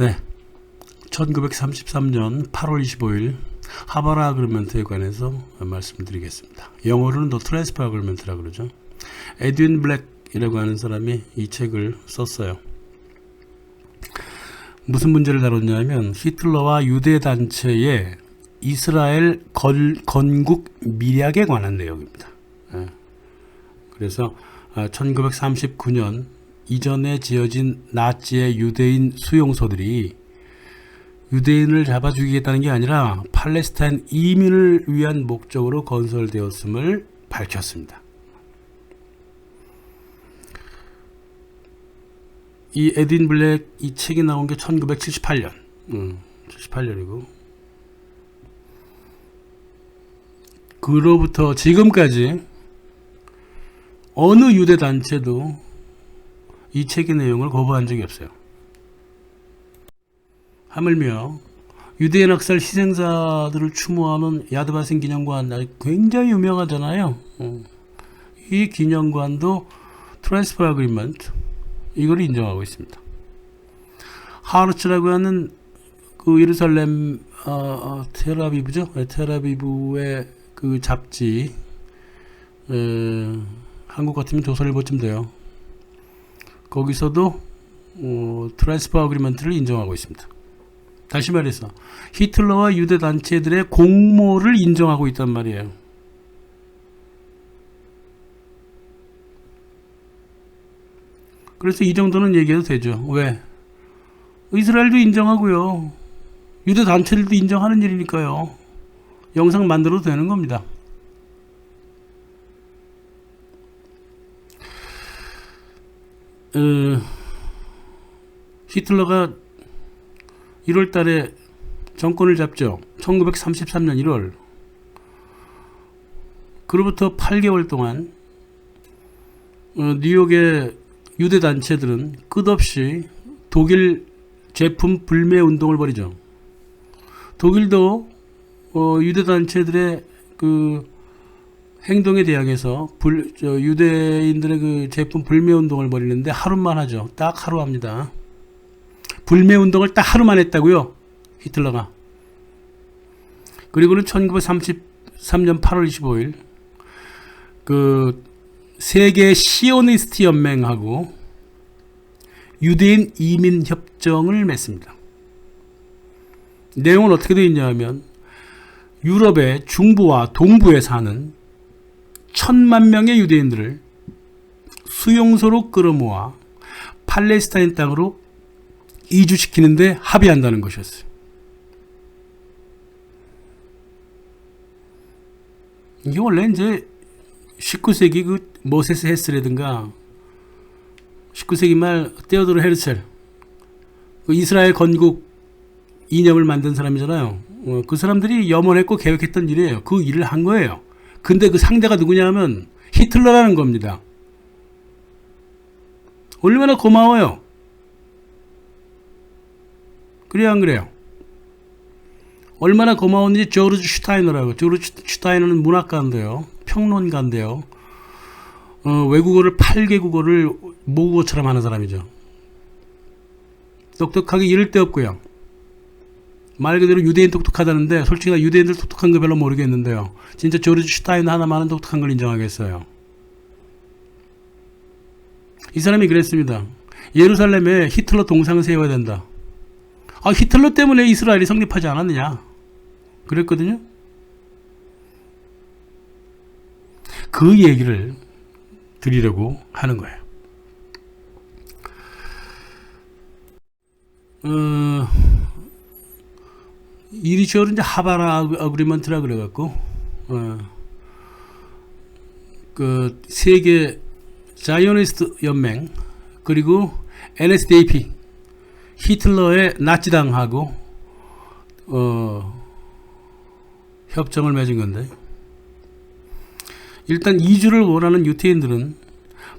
네, 1933년 8월 25일 하바라 아그리먼트에 관해서 말씀드리겠습니다. 영어로는 The Transfer Agreement라고 그러죠. 에드윈 블랙이라고 하는 사람이 이 책을 썼어요. 무슨 문제를 다뤘냐면 히틀러와 유대 단체의 이스라엘 건국 밀약에 관한 내용입니다. 그래서 1939년 이전에 지어진 나치의 유대인 수용소들이 유대인을 잡아 죽이겠다는 게 아니라 팔레스타인 이민을 위한 목적으로 건설되었음을 밝혔습니다. 이 에드윈 블랙 이 책이 나온 게 1978년 78년이고 그로부터 지금까지 어느 유대 단체도 이 책의 내용을 거부한 적이 없어요. 하물며 유대인 학살 희생자들을 추모하는 야드바센 기념관 굉장히 유명하잖아요. 이 기념관도 트랜스퍼 어그리먼트 이걸 인정하고 있습니다. 하르츠라고 하는 그 예루살렘 텔아비브죠. 텔아비브의 그 잡지 한국 같으면 조선일보쯤 돼요. 거기서도 트랜스퍼 어그리먼트를 인정하고 있습니다. 다시 말해서 히틀러와 유대 단체들의 공모를 인정하고 있단 말이에요. 그래서 이 정도는 얘기해도 되죠. 왜? 이스라엘도 인정하고요. 유대 단체들도 인정하는 일이니까요. 영상 만들어도 되는 겁니다. 히틀러가 1월 달에 정권을 잡죠. 1933년 1월. 그로부터 8개월 동안 뉴욕의 유대 단체들은 끝없이 독일 제품 불매 운동을 벌이죠. 독일도 유대 단체들의 그 행동에 대항해서 유대인들의 그 제품 불매 운동을 벌이는데 하루만 하죠. 딱 하루 합니다. 불매 운동을 딱 하루만 했다고요. 히틀러가. 그리고는 1933년 8월 25일 그 세계 시오니스트 연맹하고 유대인 이민 협정을 맺습니다. 내용은 어떻게 되어 있냐면 유럽의 중부와 동부에 사는 1000만 명의 유대인들을 수용소로 끌어모아 팔레스타인 땅으로 이주시키는데 합의한다는 것이었어요. 이게 원래 이제 19세기 그 모세스 헤스라든가 19세기 말 테오도르 헤르첼 그 이스라엘 건국 이념을 만든 사람이잖아요. 그 사람들이 염원했고 계획했던 일이에요. 그 일을 한 거예요. 근데 그 상대가 누구냐면 히틀러라는 겁니다. 얼마나 고마워요. 그래요, 안 그래요? 얼마나 고마웠는지 조르주 슈타이너라고. 조르주 슈타이너는 문학가인데요. 평론가인데요. 외국어를 8개 국어를 모국어처럼 하는 사람이죠. 똑똑하게 이를 데 없고요. 말 그대로 유대인 똑똑하다는데 솔직히 유대인들 똑똑한 거 별로 모르겠는데요. 진짜 조르주 슈타이너 하나만은 똑똑한 걸 인정하겠어요. 이 사람이 그랬습니다. 예루살렘에 히틀러 동상을 세워야 된다. 히틀러 때문에 이스라엘이 성립하지 않았느냐. 그랬거든요. 그 얘기를 드리려고 하는 거예요. 이리시오를 이제 하바라 어그리먼트라 그래갖고, 그 세계 자이오니스트 연맹, 그리고 NSDAP, 히틀러의 나치당하고, 협정을 맺은 건데, 일단 이주를 원하는 유태인들은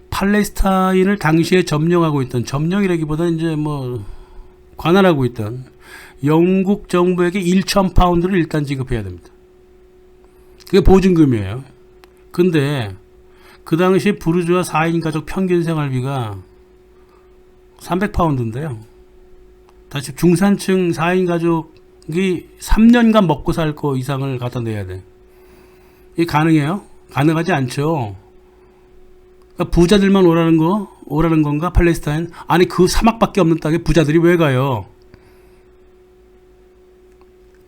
팔레스타인을 당시에 점령하고 있던, 점령이라기보다는 이제 뭐 관할하고 있던 영국 정부에게 1,000파운드를 일단 지급해야 됩니다. 그게 보증금이에요. 근데 그 당시 부르주아 4인 가족 평균 생활비가 300파운드인데요. 다시 중산층 4인 가족이 3년간 먹고 살 거 이상을 갖다 내야 돼. 이게 가능해요? 가능하지 않죠. 그러니까 부자들만 오라는 건가? 팔레스타인? 아니 그 사막밖에 없는 땅에 부자들이 왜 가요?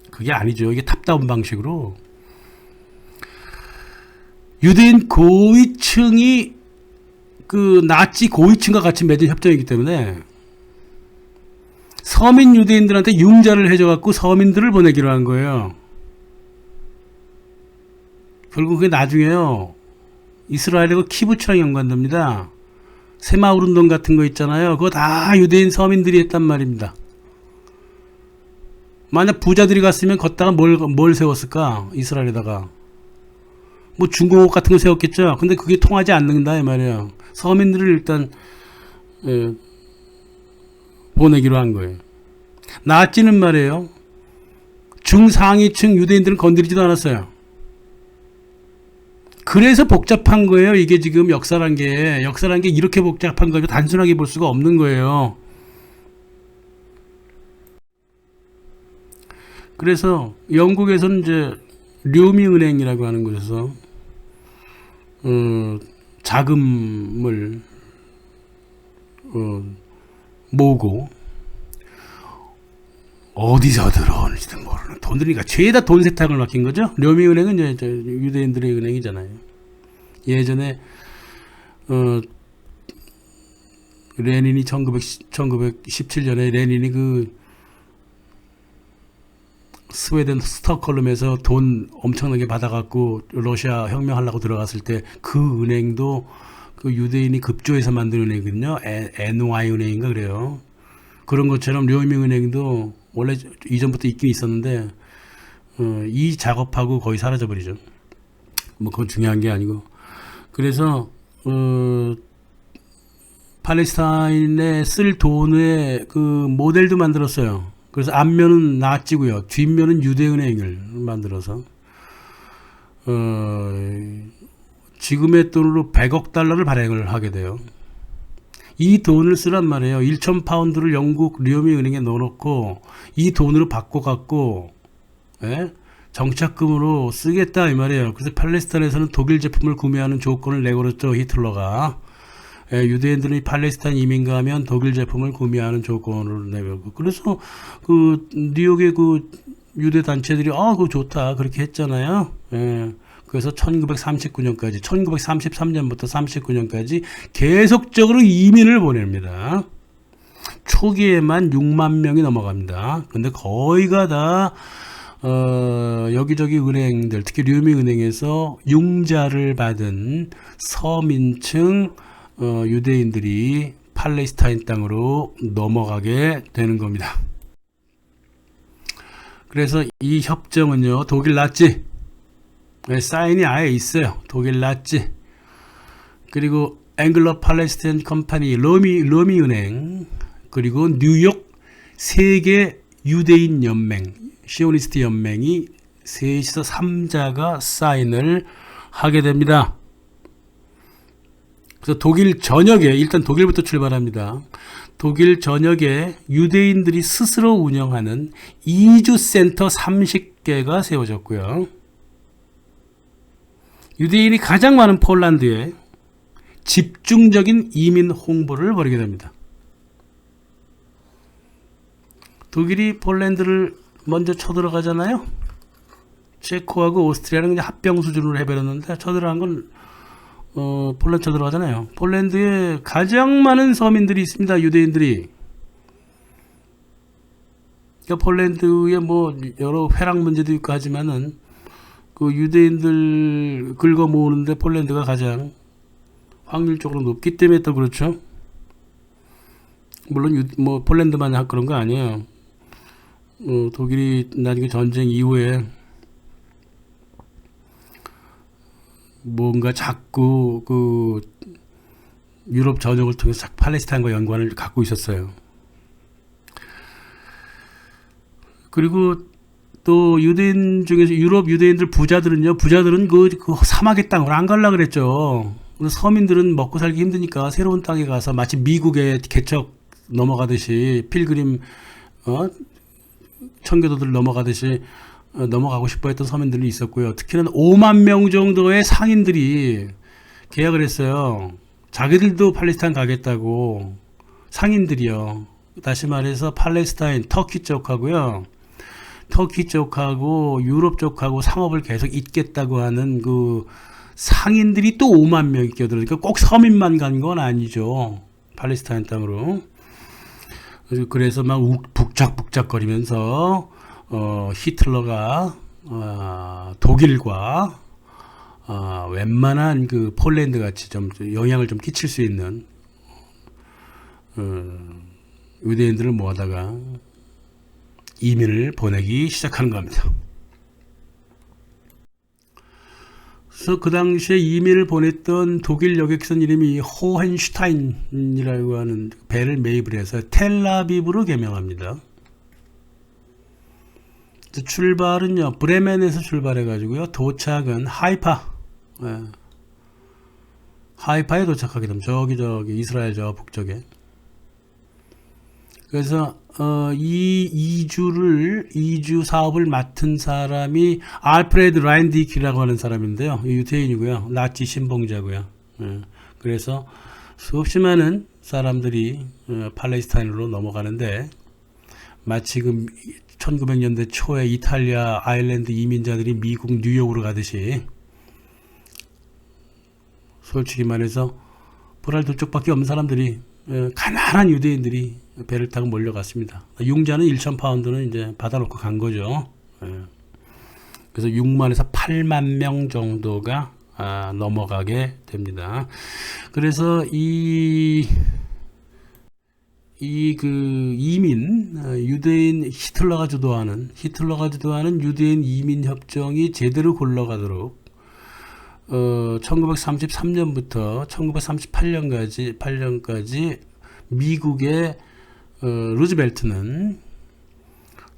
그게 아니죠. 이게 탑다운 방식으로 유대인 고위층이 그 나치 고위층과 같이 맺은 협정이기 때문에 서민 유대인들한테 융자를 해줘갖고 서민들을 보내기로 한 거예요. 결국 그게 나중에요. 이스라엘의 그 키부츠랑 연관됩니다. 새마을 운동 같은 거 있잖아요. 그거 다 유대인 서민들이 했단 말입니다. 만약 부자들이 갔으면 걷다가 뭘 세웠을까? 이스라엘에다가. 뭐 중공업 같은 거 세웠겠죠. 근데 그게 통하지 않는다 이 말이에요. 서민들을 일단 보내기로 한 거예요. 나치는 말이에요. 중상위층 유대인들은 건드리지도 않았어요. 그래서 복잡한 거예요. 이게 지금 역사란 게 이렇게 복잡한 거죠. 단순하게 볼 수가 없는 거예요. 그래서 영국에서는 이제 료미 은행이라고 하는 곳에서 자금을 모으고 어디서 들어오는지도 모르는 돈들이니까 죄다 돈 세탁을 맡긴 거죠. 료미 은행은 이제 유대인들의 은행이잖아요. 예전에 레닌이 1917년에 레닌이 그 스웨덴 스톡홀름에서 돈 엄청나게 받아갖고 러시아 혁명하려고 들어갔을 때 그 은행도 그 유대인이 급조해서 만든 은행이거든요. NY 은행인가 그래요. 그런 것처럼 료미 은행도 원래 이전부터 있긴 있었는데 이 작업하고 거의 사라져버리죠. 뭐 그건 중요한 게 아니고. 그래서 팔레스타인에 쓸 돈의 그 모델도 만들었어요. 그래서 앞면은 나치고요. 뒷면은 유대은행을 만들어서 지금의 돈으로 100억 달러를 발행을 하게 돼요. 이 돈을 쓰란 말이에요. 1,000파운드를 영국 료미 은행에 넣어놓고 이 돈으로 바꿔갖고 정착금으로 쓰겠다 이 말이에요. 그래서 팔레스타인에서는 독일 제품을 구매하는 조건을 내걸었죠. 히틀러가. 유대인들이 팔레스타인 이민 가면 독일 제품을 구매하는 조건을 내걸고. 그래서 그 뉴욕의 그 유대 단체들이 그거 좋다 그렇게 했잖아요. 그래서 1939년까지 1933년부터 39년까지 계속적으로 이민을 보냅니다. 초기에만 6만 명이 넘어갑니다. 근데 거의가 다 여기저기 은행들, 특히 료미 은행에서 융자를 받은 서민층 유대인들이 팔레스타인 땅으로 넘어가게 되는 겁니다. 그래서 이 협정은요, 독일 나치 사인이 아예 있어요. 독일 나치 그리고 앵글로 팔레스타인 컴퍼니 료미 은행 그리고 뉴욕 세계 유대인 연맹 시오니스트 연맹이 셋이서 3자가 사인을 하게 됩니다. 그래서 독일 전역에 일단 독일부터 출발합니다. 독일 전역에 유대인들이 스스로 운영하는 이주센터 30개가 세워졌고요. 유대인이 가장 많은 폴란드에 집중적인 이민 홍보를 벌이게 됩니다. 독일이 폴란드를 먼저 쳐들어가잖아요. 체코하고 오스트리아는 그냥 합병 수준으로 해버렸는데 쳐들어간 건 폴란드 쳐들어가잖아요. 폴란드에 가장 많은 서민들이 있습니다. 유대인들이. 그러니까 폴란드에 뭐 여러 회랑 문제도 있고 하지만은 그 유대인들 긁어 모으는데 폴란드가 가장 확률적으로 높기 때문에 또 그렇죠. 물론 뭐 폴란드만 그런 거 아니에요. 독일이 나중에 전쟁 이후에 뭔가 자꾸 그 유럽 전역을 통해서 팔레스타인과 연관을 갖고 있었어요. 그리고 또 유대인 중에서 유럽 유대인들 부자들은 그 사막의 땅을 안 갈라 그랬죠. 서민들은 먹고 살기 힘드니까 새로운 땅에 가서 마치 미국의 개척 넘어가듯이 필그림 어? 청교도들 넘어가듯이 넘어가고 싶어 했던 서민들이 있었고요. 특히나 5만 명 정도의 상인들이 계약을 했어요. 자기들도 팔레스타인 가겠다고. 상인들이요. 다시 말해서 팔레스타인, 터키 쪽하고요. 터키 쪽하고 유럽 쪽하고 상업을 계속 잇겠다고 하는 그 상인들이 또 5만 명이 끼어들으니까 꼭 서민만 간 건 아니죠. 팔레스타인 땅으로. 그래서 막 북적북적거리면서 히틀러가 독일과 웬만한 그 폴란드 같이 좀 영향을 좀 끼칠 수 있는 유대인들을 모아다가 이민을 보내기 시작하는 겁니다. 그래서 그 당시에 이민을 보냈던 독일 여객선 이름이 호헨슈타인이라고 하는 배를 매입을 해서 텔라비브로 개명합니다. 출발은요, 브레멘에서 출발해가지고요, 도착은 하이파, 하이파에 도착하게 됩니다. 저기 이스라엘 저 북쪽에. 그래서 이 이주 사업을 맡은 사람이 알프레드 라인디키라고 하는 사람인데요. 유태인이고요. 나치 신봉자고요. 그래서 수없이 많은 사람들이 팔레스타인으로 넘어가는데 마치 그 1900년대 초에 이탈리아 아일랜드 이민자들이 미국 뉴욕으로 가듯이 솔직히 말해서 보랄 두 쪽밖에 없는 사람들이 가난한 유대인들이 배를 타고 몰려갔습니다. 융자는 1,000파운드는 이제 받아놓고 간 거죠. 그래서 6만에서 8만 명 정도가 넘어가게 됩니다. 그래서 이민, 유대인 히틀러가 주도하는 유대인 이민 협정이 제대로 굴러가도록 1933년부터 1938년까지 미국의 루즈벨트는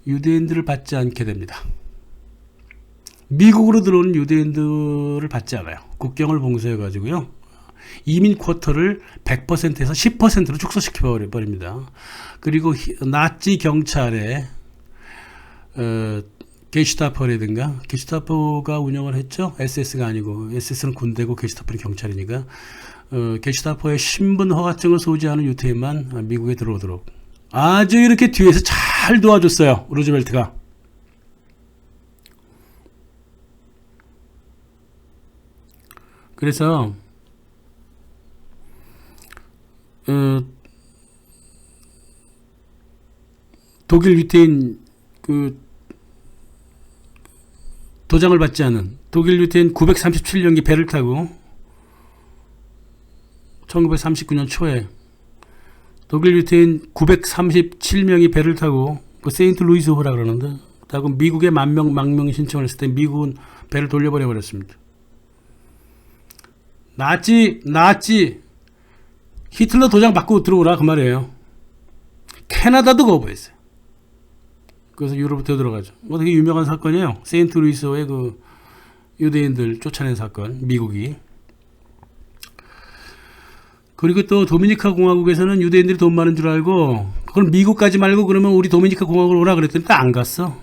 유대인들을 받지 않게 됩니다. 미국으로 들어오는 유대인들을 받지 않아요. 국경을 봉쇄해 가지고요. 이민 쿼터를 100%에서 10%로 축소시켜 버립니다. 그리고 나치 경찰에 게슈타포라든가 게슈타포가 운영을 했죠. SS가 아니고 SS는 군대고 게슈타포는 경찰이니까 게슈타포의 신분 허가증을 소지하는 유태인만 미국에 들어오도록 아주 이렇게 뒤에서 잘 도와줬어요. 루즈벨트가. 그래서 독일 유태인 그 도장을 받지 않은 독일 유태인 937년기 배를 타고 1939년 초에 독일 유태인 937명이 배를 타고 그 세인트 루이스호라 그러는데 타고 미국에 망명 신청을 했을 때 미국은 배를 돌려버려 버렸습니다. 나치 히틀러 도장 받고 들어오라 그 말이에요. 캐나다도 거부했어요. 그래서 유럽부터 들어가죠. 되게 유명한 사건이에요. 세인트 루이스호의 그 유대인들 쫓아낸 사건, 미국이. 그리고 또 도미니카 공화국에서는 유대인들이 돈 많은 줄 알고 그럼 미국 가지 말고 그러면 우리 도미니카 공화국으로 오라 그랬더니 또 안 갔어.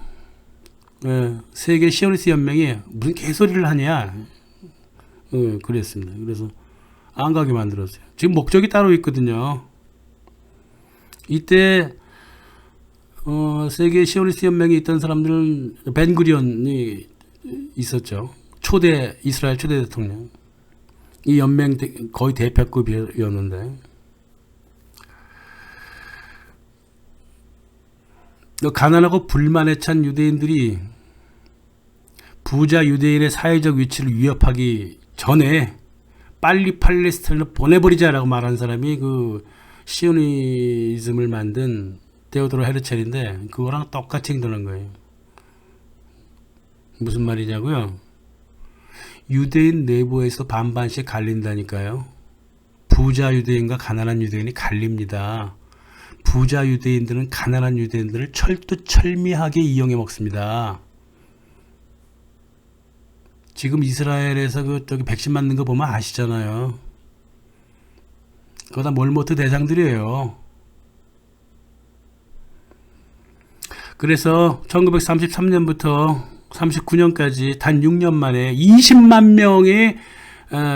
세계 시오니스트 연맹이 무슨 개소리를 하냐. 그랬습니다. 그래서 안 가게 만들었어요. 지금 목적이 따로 있거든요. 이때 세계 시오니스트 연맹에 있던 사람들은 벤구리온이 있었죠. 이스라엘 초대 대통령. 이 연맹 거의 대표급이었는데 가난하고 불만에 찬 유대인들이 부자 유대인의 사회적 위치를 위협하기 전에 빨리 팔레스타인을 보내버리자라고 말한 사람이 그 시오니즘을 만든 데오도르 헤르첼인데 그거랑 똑같이 행동한 거예요. 무슨 말이냐고요? 유대인 내부에서 반반씩 갈린다니까요. 부자 유대인과 가난한 유대인이 갈립니다. 부자 유대인들은 가난한 유대인들을 철두철미하게 이용해 먹습니다. 지금 이스라엘에서 저기 백신 맞는 거 보면 아시잖아요. 그거 다 몰모트 대장들이에요. 그래서 1933년부터 39년까지 단 6년 만에 20만 명의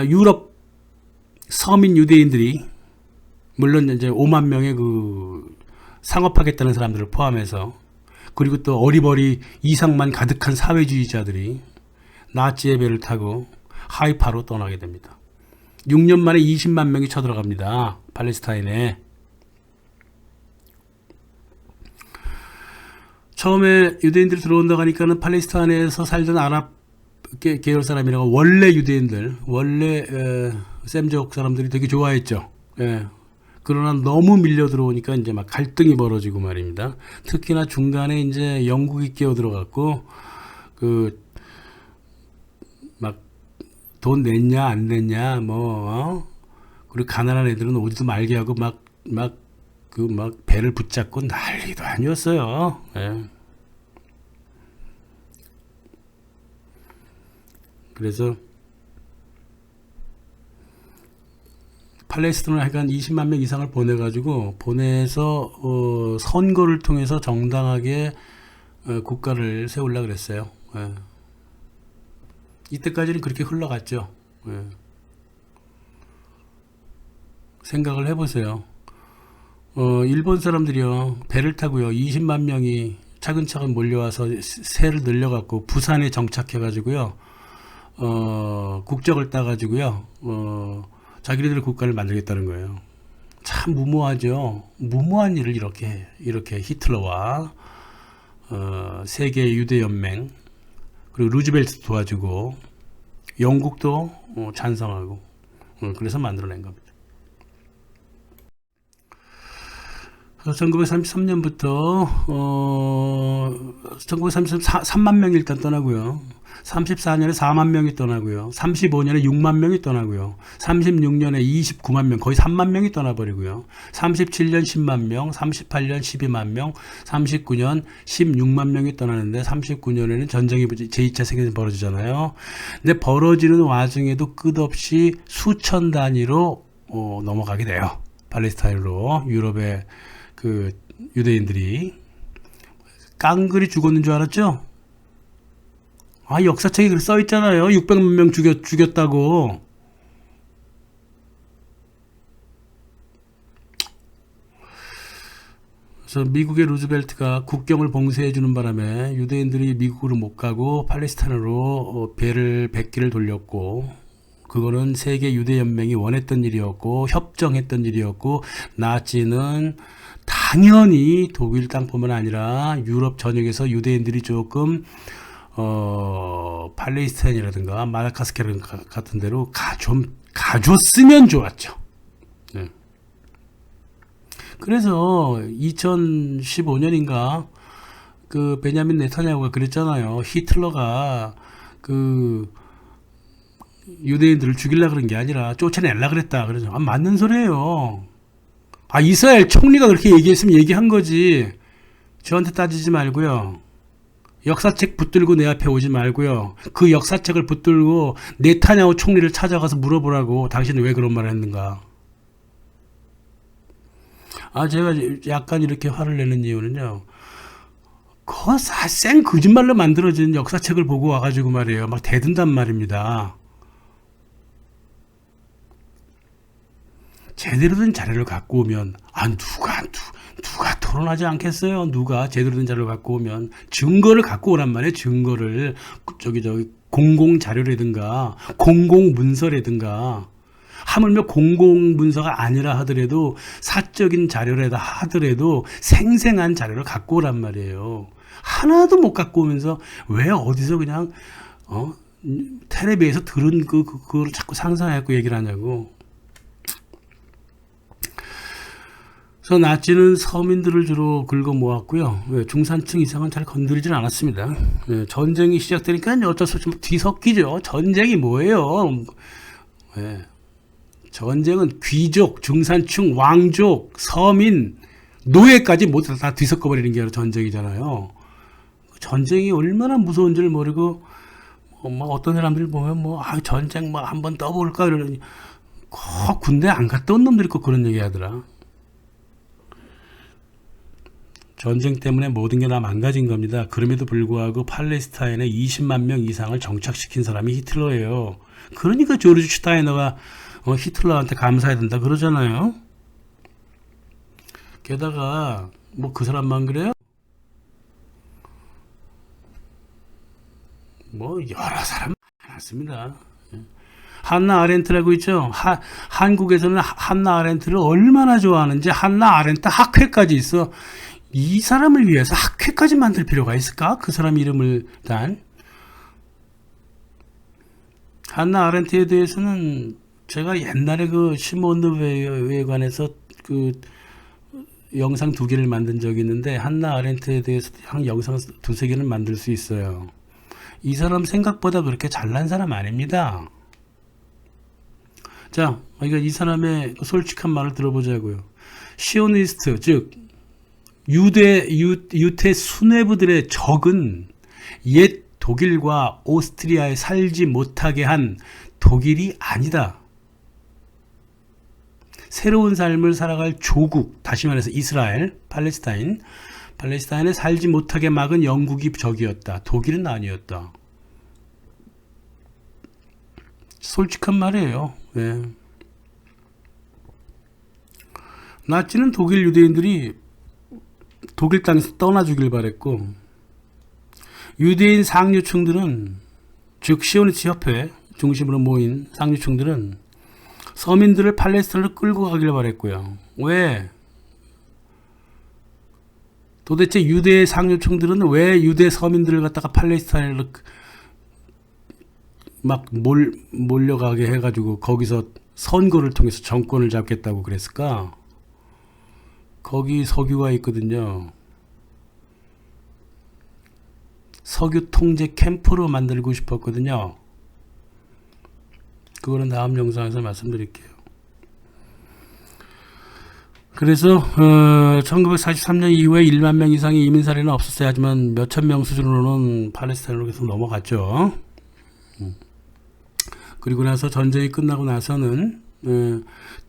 유럽 서민 유대인들이, 물론 이제 5만 명의 그 상업하겠다는 사람들을 포함해서, 그리고 또 어리버리 이상만 가득한 사회주의자들이 나치의 배를 타고 하이파로 떠나게 됩니다. 6년 만에 20만 명이 쳐들어갑니다. 팔레스타인에. 처음에 유대인들이 들어온다고 하니까는 팔레스타인에서 살던 아랍 계열 사람이라고, 원래 유대인들, 원래 셈족 사람들이 되게 좋아했죠. 예. 그러나 너무 밀려 들어오니까 이제 막 갈등이 벌어지고 말입니다. 특히나 중간에 이제 영국이 끼어 들어갔고, 막 돈 냈냐 안 냈냐 그리고 가난한 애들은 오지도 말게 하고 막 배를 붙잡고 난리도 아니었어요. 예. 그래서 팔레스타인을 하여간 20만 명 이상을 보내서 선거를 통해서 정당하게 국가를 세우려고 그랬어요. 예. 이때까지는 그렇게 흘러갔죠. 예. 생각을 해보세요. 일본 사람들이요, 배를 타고요, 20만 명이 차근차근 몰려와서 세를 늘려갖고 부산에 정착해가지고요, 국적을 따가지고요, 자기네들 국가를 만들겠다는 거예요. 참 무모하죠. 무모한 일을 이렇게 히틀러와 세계 유대연맹, 그리고 루즈벨트 도와주고 영국도 찬성하고, 그래서 만들어낸 겁니다. 1933년부터 1933만 명이 일단 떠나고요. 34년에 4만 명이 떠나고요. 35년에 6만 명이 떠나고요. 36년에 29만 명, 거의 3만 명이 떠나버리고요. 37년 10만 명, 38년 12만 명, 39년 16만 명이 떠나는데, 39년에는 전쟁이 제2차 세계대전이 벌어지잖아요. 근데 벌어지는 와중에도 끝없이 수천 단위로 넘어가게 돼요. 팔레스타인으로. 유럽의 그 유대인들이 깡그리 죽었는 줄 알았죠? 역사책에 그렇게 써 있잖아요. 600만 명 죽였다고. 그래서 미국의 루즈벨트가 국경을 봉쇄해 주는 바람에 유대인들이 미국으로 못 가고 팔레스타인으로 배를 100기를 돌렸고, 그거는 세계 유대연맹이 원했던 일이었고 협정했던 일이었고, 나치는 당연히 독일 땅뿐만 아니라 유럽 전역에서 유대인들이 조금 팔레스타인이라든가 마다가스카르 같은 데로 좀 가줬으면 좋았죠. 네. 그래서 2015년인가 그 베냐민 네타냐후가 그랬잖아요. 히틀러가 그 유대인들을 죽이려고 그런 게 아니라 쫓아내려고 그랬다. 그래서 맞는 소리예요. 이스라엘 총리가 그렇게 얘기했으면 얘기한 거지. 저한테 따지지 말고요. 역사책 붙들고 내 앞에 오지 말고요. 그 역사책을 붙들고 네타냐후 총리를 찾아가서 물어보라고. 당신은 왜 그런 말을 했는가. 제가 약간 이렇게 화를 내는 이유는요, 그거 생 거짓말로 만들어진 역사책을 보고 와가지고 말이에요, 막 대든단 말입니다. 제대로 된 자료를 갖고 오면, 누가 토론하지 않겠어요? 누가 제대로 된 자료를 갖고 오면 증거를 갖고 오란 말이에요. 증거를 공공 자료라든가 공공 문서라든가, 하물며 공공 문서가 아니라 하더라도 사적인 자료라다 하더라도 생생한 자료를 갖고 오란 말이에요. 하나도 못 갖고 오면서 왜 어디서 그냥 텔레비에서 들은 그걸 자꾸 상상해갖고 얘기를 하냐고. 그래서 나치는 서민들을 주로 긁어 모았고요. 중산층 이상은 잘 건드리진 않았습니다. 전쟁이 시작되니까 어쩔 수 없이 뒤섞이죠. 전쟁이 뭐예요? 전쟁은 귀족, 중산층, 왕족, 서민, 노예까지 모두 다 뒤섞어버리는 게 전쟁이잖아요. 전쟁이 얼마나 무서운 줄 모르고, 어떤 사람들 보면 전쟁 한번 떠볼까 이러니, 군대 안 갔다 온 놈들이 꼭 그런 얘기 하더라. 전쟁 때문에 모든 게 다 망가진 겁니다. 그럼에도 불구하고 팔레스타인에 20만 명 이상을 정착시킨 사람이 히틀러예요. 그러니까 조르지 슈타이너가 히틀러한테 감사해야 된다 그러잖아요. 게다가 뭐 그 사람만 그래요? 뭐 여러 사람 많습니다. 한나 아렌트라고 있죠. 한국에서는 한나 아렌트를 얼마나 좋아하는지 한나 아렌트 학회까지 있어. 이 사람을 위해서 학회까지 만들 필요가 있을까? 그 사람 이름을 단. 한나 아렌트에 대해서는 제가 옛날에 그 시몬 르웨이에 관해서 그 영상 2개를 만든 적이 있는데 한나 아렌트에 대해서 한 영상 2-3개는 만들 수 있어요. 이 사람 생각보다 그렇게 잘난 사람 아닙니다. 자, 그러니까 이 사람의 솔직한 말을 들어보자고요. 시오니스트, 즉 유태 수뇌부들의 적은 옛 독일과 오스트리아에 살지 못하게 한 독일이 아니다. 새로운 삶을 살아갈 조국, 다시 말해서 이스라엘, 팔레스타인에 살지 못하게 막은 영국이 적이었다. 독일은 아니었다. 솔직한 말이에요. 네. 나치는 독일 유대인들이 독일 땅에서 떠나주길 바랬고, 유대인 상류층들은, 즉 시오니스트 협회 중심으로 모인 상류층들은 서민들을 팔레스타인으로 끌고 가길 바랬고요. 왜? 도대체 유대 상류층들은 왜 유대 서민들을 갖다가 팔레스타인으로 막 몰려가게 해가지고 거기서 선거를 통해서 정권을 잡겠다고 그랬을까? 거기 석유가 있거든요. 석유 통제 캠프로 만들고 싶었거든요. 그거는 다음 영상에서 말씀드릴게요. 그래서 1943년 이후에 1만 명 이상의 이민 사례는 없었어요. 하지만 몇천 명 수준으로는 팔레스타인으로 계속 넘어갔죠. 그리고 나서 전쟁이 끝나고 나서는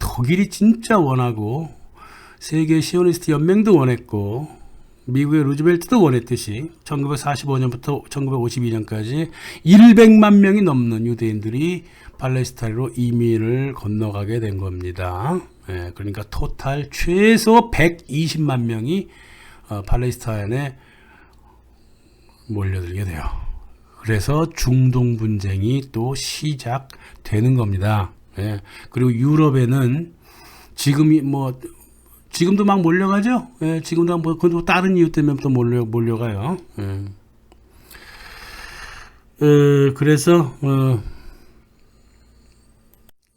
독일이 진짜 원하고 세계 시오니스트 연맹도 원했고 미국의 루즈벨트도 원했듯이 1945년부터 1952년까지 100만 명이 넘는 유대인들이 팔레스타인으로 이민을 건너가게 된 겁니다. 그러니까 토탈 최소 120만 명이 팔레스타인에 몰려들게 돼요. 그래서 중동 분쟁이 또 시작되는 겁니다. 그리고 유럽에는 지금도 막 몰려가죠. 지금도 막 다른 이유 때문에 또 몰려가요. 그래서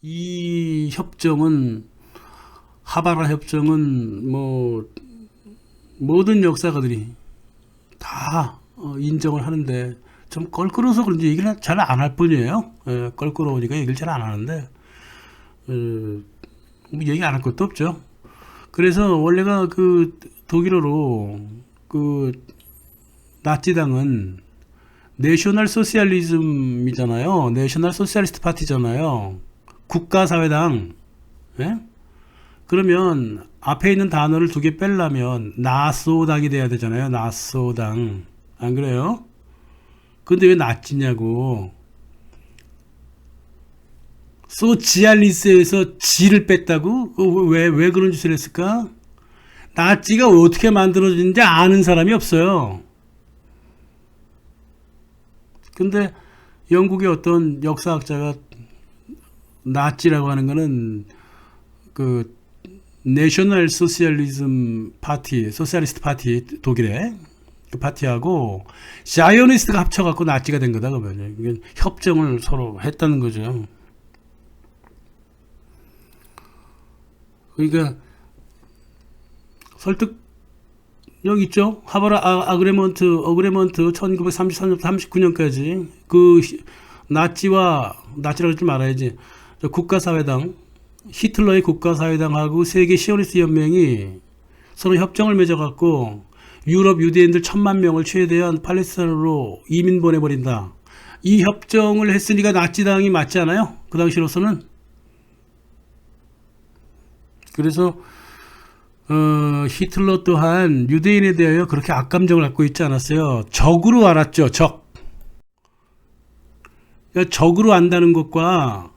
이 협정은 하바라 협정은 뭐 모든 역사가들이 다 인정을 하는데 좀 껄끄러워서 그런지 얘기를 잘 안 할 뿐이에요. 껄끄러우니까 얘기를 잘 안 하는데 뭐 얘기 안 할 것도 없죠. 그래서 원래가 그 독일어로 그 나치당은 내셔널 소시알리즘이잖아요. 내셔널 소시알리스트 파티잖아요. 국가사회당. 그러면 앞에 있는 단어를 2개 빼려면 나소당이 돼야 되잖아요. 나소당. 안 그래요? 근데 왜 나치냐고. 소치알리스에서 지를 뺐다고? 왜 그런 짓을 했을까? 나치가 어떻게 만들어졌는지 아는 사람이 없어요. 근데 영국의 어떤 역사학자가 나치라고 하는 거는 그 내셔널 소시알리즘 파티, 소시알리스트 파티 독일의 그 파티하고 자이오니스트가 합쳐갖고 나치가 된 거다 그러면 이게 협정을 서로 했다는 거죠. 그러니까 설득력 있죠. 하바라 어그레먼트 1933년부터 39년까지 그 나치라고 하지 말아야지. 국가사회당 히틀러의 국가사회당하고 세계 시오니스트 연맹이 서로 협정을 맺어갖고 유럽 유대인들 1000만 명을 최대한 팔레스타인으로 이민 보내버린다. 이 협정을 했으니까 나치당이 맞지 않아요? 그 당시로서는. 그래서 히틀러 또한 유대인에 대하여 그렇게 악감정을 갖고 있지 않았어요. 적으로 알았죠. 적. 그러니까 적으로 안다는 것과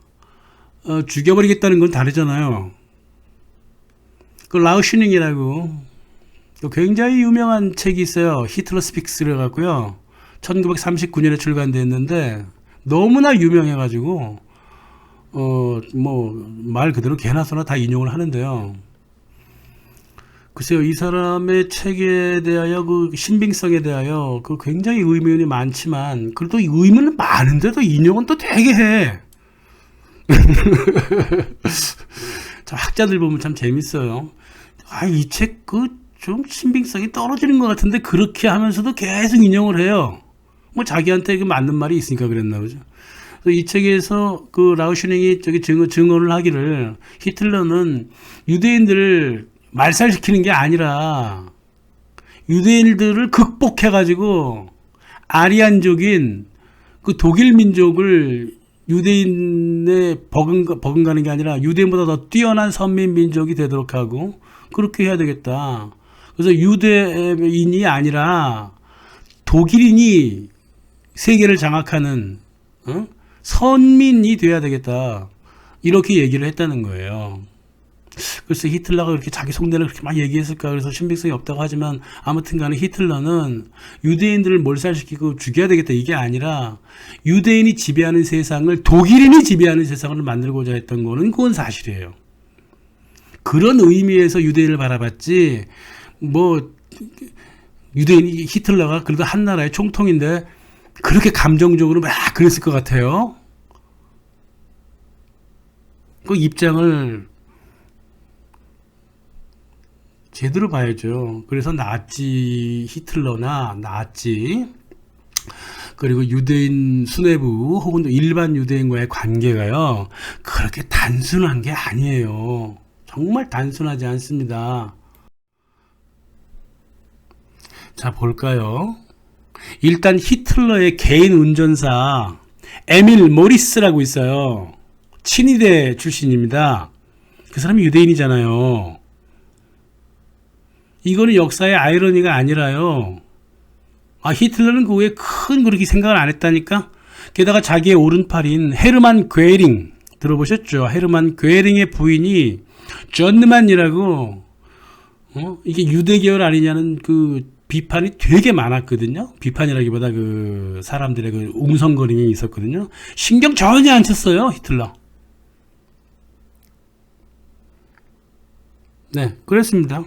죽여버리겠다는 건 다르잖아요. 그 라우슈닝이라고 또 굉장히 유명한 책이 있어요. 히틀러 스픽스를 갖고요. 1939년에 출간됐는데 너무나 유명해가지고 뭐 말 그대로 개나 소나 다 인용을 하는데요. 글쎄요, 이 사람의 책에 대하여 그 신빙성에 대하여 그 굉장히 의문이 많지만 그래도 의문은 많은데도 인용은 또 되게 해. 참 학자들 보면 참 재밌어요. 아, 이 책 그 좀 신빙성이 떨어지는 것 같은데 그렇게 하면서도 계속 인용을 해요. 뭐 자기한테 그 맞는 말이 있으니까 그랬나 보죠. 그래서 이 책에서 그 라우슈닝이 저기 증언을 하기를 히틀러는 유대인들을 말살시키는 게 아니라 유대인들을 극복해가지고 아리안족인 그 독일 민족을 유대인에 버금가는 게 아니라 유대인보다 더 뛰어난 선민 민족이 되도록 하고 그렇게 해야 되겠다. 그래서 유대인이 아니라 독일인이 세계를 장악하는 선민이 돼야 되겠다. 이렇게 얘기를 했다는 거예요. 그래서 히틀러가 그렇게 자기 속내를 그렇게 많이 얘기했을까? 그래서 신빙성이 없다고 하지만 아무튼 간에 히틀러는 유대인들을 몰살시키고 죽여야 되겠다. 이게 아니라 유대인이 지배하는 세상을 독일인이 지배하는 세상을 만들고자 했던 거는 그건 사실이에요. 그런 의미에서 유대인을 바라봤지, 뭐, 유대인이 히틀러가 그래도 한 나라의 총통인데 그렇게 감정적으로 막 그랬을 것 같아요. 그 입장을 제대로 봐야죠. 그래서 나치 히틀러나 나치 그리고 유대인 수뇌부 혹은 일반 유대인과의 관계가요 그렇게 단순한 게 아니에요. 정말 단순하지 않습니다. 자, 볼까요? 일단 히틀러의 개인 운전사 에밀 모리스라고 있어요. 친위대 출신입니다. 그 사람이 유대인이잖아요. 이거는 역사의 아이러니가 아니라요. 아, 히틀러는 그 후에 큰 그렇게 생각을 안 했다니까? 게다가 자기의 오른팔인 헤르만 괴링 들어보셨죠? 헤르만 괴링의 부인이 존느만이라고 이게 유대계열 아니냐는 그 비판이 되게 많았거든요. 비판이라기보다 그 사람들의 그 웅성거림이 있었거든요. 신경 전혀 안 쳤어요, 히틀러. 네, 그랬습니다.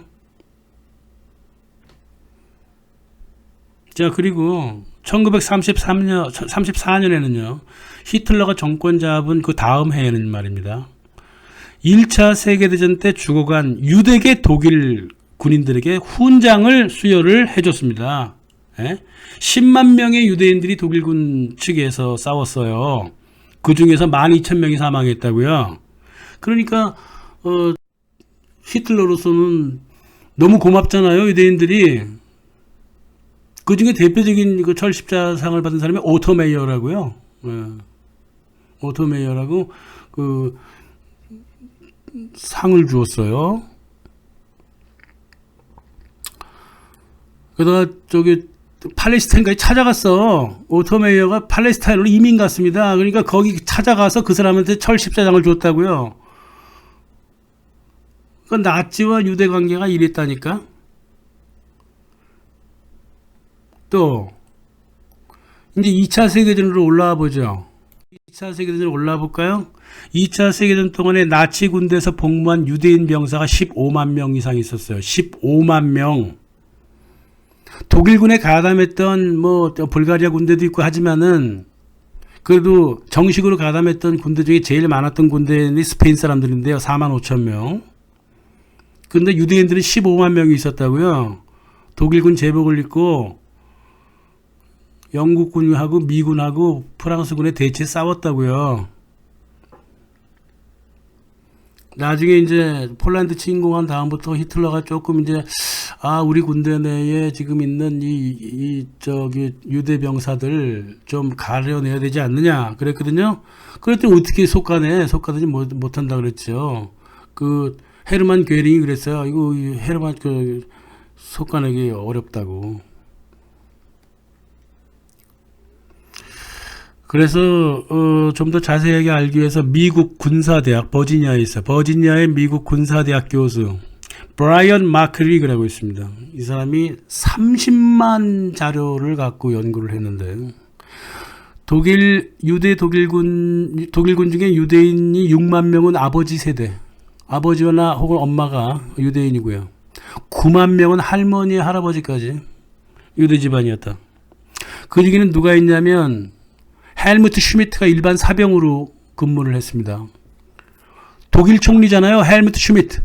자, 그리고 1934년에는요, 히틀러가 정권 잡은 그 다음 해에는 말입니다. 1차 세계대전 때 죽어간 유대계 독일 군인들에게 훈장을 수여를 해줬습니다. 예? 10만 명의 유대인들이 독일군 측에서 싸웠어요. 그 중에서 12,000명이 사망했다고요. 그러니까 히틀러로서는 너무 고맙잖아요, 유대인들이. 그 중에 대표적인 그 철십자상을 받은 사람이 오토 메이어라고요. 예. 오토 메이어라고 그 상을 주었어요. 그러다가 저기 팔레스타인까지 찾아갔어. 오토 메이어가 팔레스타인으로 이민 갔습니다. 그러니까 거기 찾아가서 그 사람한테 철십자장을 줬다고요. 그 나치와 유대 관계가 이랬다니까. 또 이제 2차 세계대전으로 올라와 보죠. 2차 세계대전 올라와 볼까요? 2차 세계대전 동안에 나치 군대에서 복무한 유대인 병사가 15만 명 이상 있었어요. 15만 명. 독일군에 가담했던 뭐 불가리아 군대도 있고 하지만은 그래도 정식으로 가담했던 군대 중에 제일 많았던 군대는 스페인 사람들인데요. 4만 5천 명. 근데 유대인들은 15만 명이 있었다고요. 독일군 제복을 입고 영국군하고 미군하고 프랑스군에 대체 싸웠다고요. 나중에 이제 폴란드 침공한 다음부터 히틀러가 조금 이제 우리 군대 내에 지금 있는 저기 유대 병사들 좀 가려내야 되지 않느냐 그랬거든요. 그랬더니 어떻게 속가더니 못한다 그랬죠. 그 헤르만 괴링이 그랬어요. 이거 헤르만 속가내기 어렵다고. 그래서 좀 더 자세하게 알기 위해서 미국 군사대학 버지니아에 있어요. 버지니아의 미국 군사대학 교수 브라이언 마크리그라고 있습니다. 이 사람이 30만 자료를 갖고 연구를 했는데 독일군 중에 유대인이 6만 명은 아버지 세대, 아버지나 혹은 엄마가 유대인이고요. 9만 명은 할머니, 할아버지까지 유대 집안이었다. 그 중에는 누가 있냐면 헬무트 슈미트가 일반 사병으로 근무를 했습니다. 독일 총리잖아요. 헬무트 슈미트.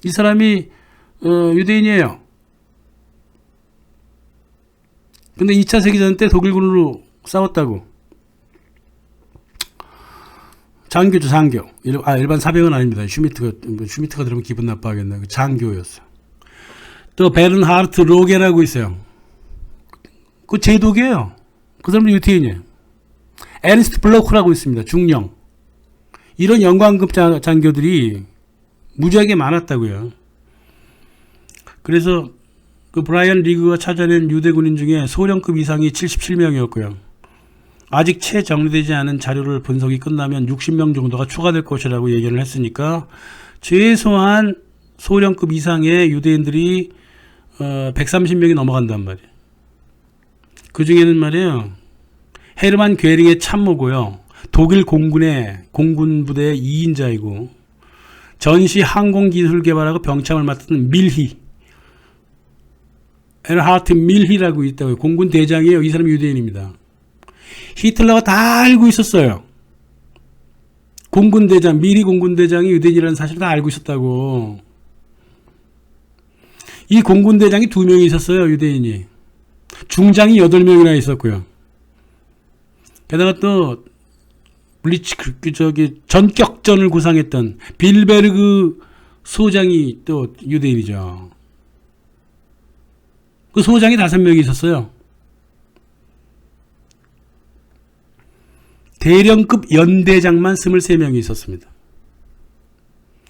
이 사람이 유대인이에요. 근데 2차 세계대전 때 독일군으로 싸웠다고. 장교죠, 장교. 일반 사병은 아닙니다. 슈미트가 들으면 기분 나빠하겠네. 장교였어요. 또 베른하르트 로게라고 있어요. 그 제독이에요. 그 사람도 유태인이에요. 에르스트 블로크라고 있습니다. 중령. 이런 영광급 장교들이 무지하게 많았다고요. 그래서 그 브라이언 리그가 찾아낸 유대 군인 중에 소령급 이상이 77명이었고요. 아직 채 정리되지 않은 자료를 분석이 끝나면 60명 정도가 추가될 것이라고 얘기를 했으니까 최소한 소령급 이상의 유대인들이 130명이 넘어간단 말이에요. 그 중에는 말이에요, 헤르만 괴링의 참모고요. 독일 공군의 공군 부대의 2인자이고 전시 항공기술 개발하고 병참을 맡은 밀히, 에르하르트 밀히라고 있다고요. 공군 대장이에요. 이 사람이 유대인입니다. 히틀러가 다 알고 있었어요. 공군 대장, 밀히 공군 대장이 유대인이라는 사실을 다 알고 있었다고. 이 공군 대장이 2명이 있었어요. 유대인이. 중장이 8명이나 있었고요. 게다가 또 전격전을 구상했던 빌베르그 소장이 또 유대인이죠. 그 소장이 5명이 있었어요. 대령급 연대장만 23명이 있었습니다.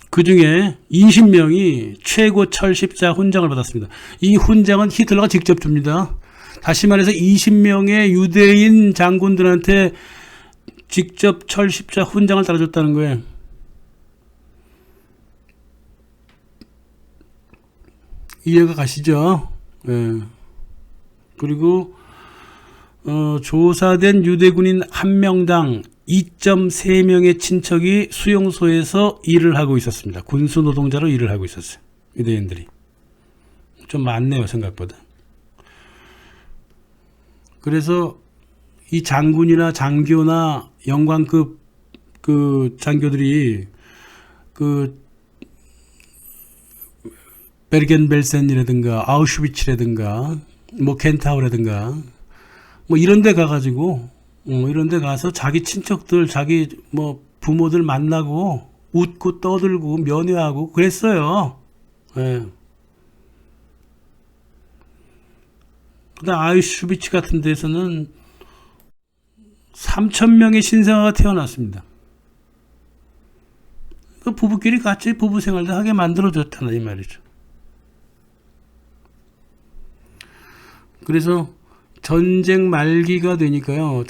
그 중에 20명이 최고 철십자 훈장을 받았습니다. 이 훈장은 히틀러가 직접 줍니다. 다시 말해서 20명의 유대인 장군들한테 직접 철십자 훈장을 따라줬다는 거예요. 이해가 가시죠? 예. 그리고 조사된 유대군인 1명당 2.3명의 친척이 수용소에서 일을 하고 있었습니다. 군수 노동자로 일을 하고 있었어요. 유대인들이. 좀 많네요, 생각보다. 그래서 이 장군이나 장교나 영광급 그 장교들이 그 베르겐벨센이라든가 아우슈비츠라든가 뭐 켄타우라든가 뭐 이런 데 가가지고 이런 데 가서 자기 친척들, 자기 뭐 부모들 만나고 웃고 떠들고 면회하고 그랬어요. 예. 그다음 아우슈비츠 같은 데서는 3,000명의 신생아가 태어났습니다. 그 부부끼리 같이 부부 생활도 하게 만들어줬다는 이 말이죠. 그래서 전쟁 말기가 되니까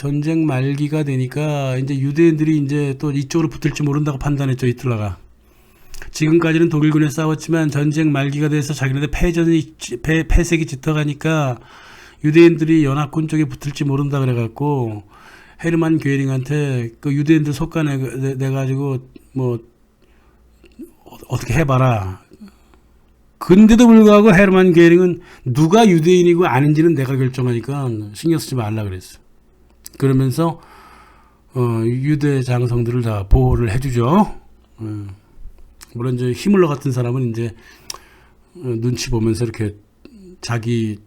이제 유대인들이 이제 또 이쪽으로 붙을지 모른다고 판단했죠, 히틀러가. 지금까지는 독일군에 싸웠지만 전쟁 말기가 돼서 자기네들 패색이 짙어가니까 유대인들이 연합군 쪽에 붙을지 모른다 그래갖고 헤르만 괴링한테 그 유대인들 속아내가지고 뭐 어떻게 해봐라. 근데도 불구하고 헤르만 괴링은 누가 유대인이고 아닌지는 내가 결정하니까 신경 쓰지 말라 그랬어. 그러면서 유대 장성들을 다 보호를 해주죠. 물론 이제 히물러 같은 사람은 이제 눈치 보면서 이렇게 자기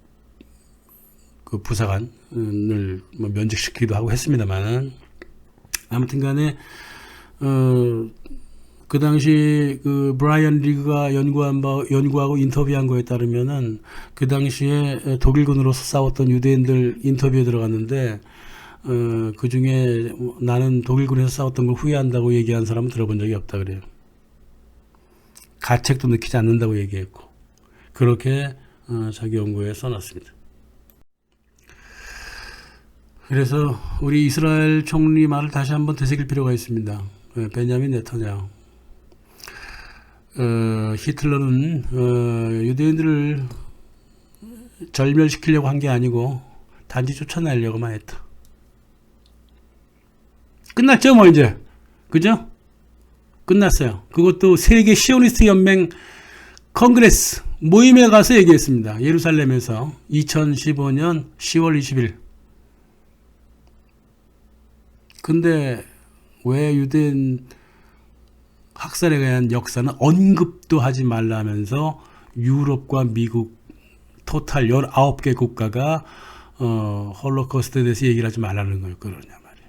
그 부사관을 뭐 면직시키기도 하고 했습니다만, 아무튼간에 그 당시 그 브라이언 리그가 연구하고 인터뷰한 거에 따르면은 그 당시에 독일군으로서 싸웠던 유대인들 인터뷰에 들어갔는데 그 중에 나는 독일군에서 싸웠던 걸 후회한다고 얘기한 사람은 들어본 적이 없다 그래요. 가책도 느끼지 않는다고 얘기했고, 그렇게 자기 연구에 써놨습니다. 그래서 우리 이스라엘 총리 말을 다시 한번 되새길 필요가 있습니다. 베냐민 네타냐후. 히틀러는 유대인들을 절멸시키려고 한 게 아니고 단지 쫓아내려고만 했다. 끝났죠, 뭐 이제. 그죠? 끝났어요. 그것도 세계 시오니스트 연맹 컨그레스 모임에 가서 얘기했습니다. 예루살렘에서 2015년 10월 20일. 근데 왜 유대인 학살에 대한 역사는 언급도 하지 말라면서 유럽과 미국 토탈 19개 국가가 홀로코스트에 대해서 얘기를 하지 말라는 걸 그러냐 말이에요.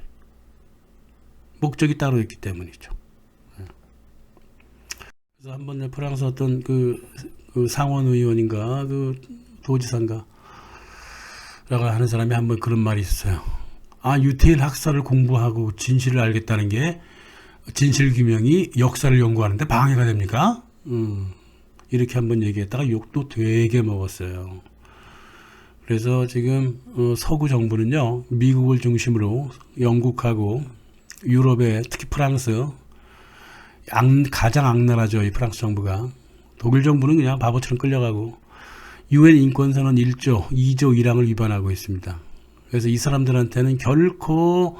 목적이 따로 있기 때문이죠. 그래서 한번 프랑스 어떤 그 상원 의원인가 그 도지사인가 라고 하는 사람이 한번 그런 말이 있어요. 유태인 학살을 공부하고 진실을 알겠다는 게 진실규명이 역사를 연구하는데 방해가 됩니까? 이렇게 한번 얘기했다가 욕도 되게 먹었어요. 그래서 지금 서구 정부는요, 미국을 중심으로 영국하고 유럽의 특히 프랑스, 가장 악랄하죠, 이 프랑스 정부가. 독일 정부는 그냥 바보처럼 끌려가고 UN 인권선언 1조, 2조 1항을 위반하고 있습니다. 그래서 이 사람들한테는 결코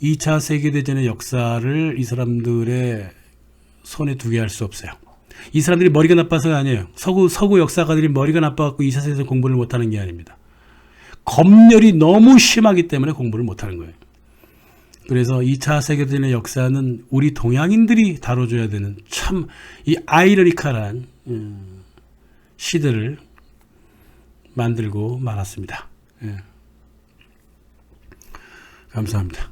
2차 세계대전의 역사를 이 사람들의 손에 두게 할 수 없어요. 이 사람들이 머리가 나빠서가 아니에요. 서구 역사가들이 머리가 나빠갖고 2차 세계대전 공부를 못하는 게 아닙니다. 검열이 너무 심하기 때문에 공부를 못하는 거예요. 그래서 2차 세계대전의 역사는 우리 동양인들이 다뤄줘야 되는 참 이 아이러니컬한 시대를 만들고 말았습니다. 감사합니다.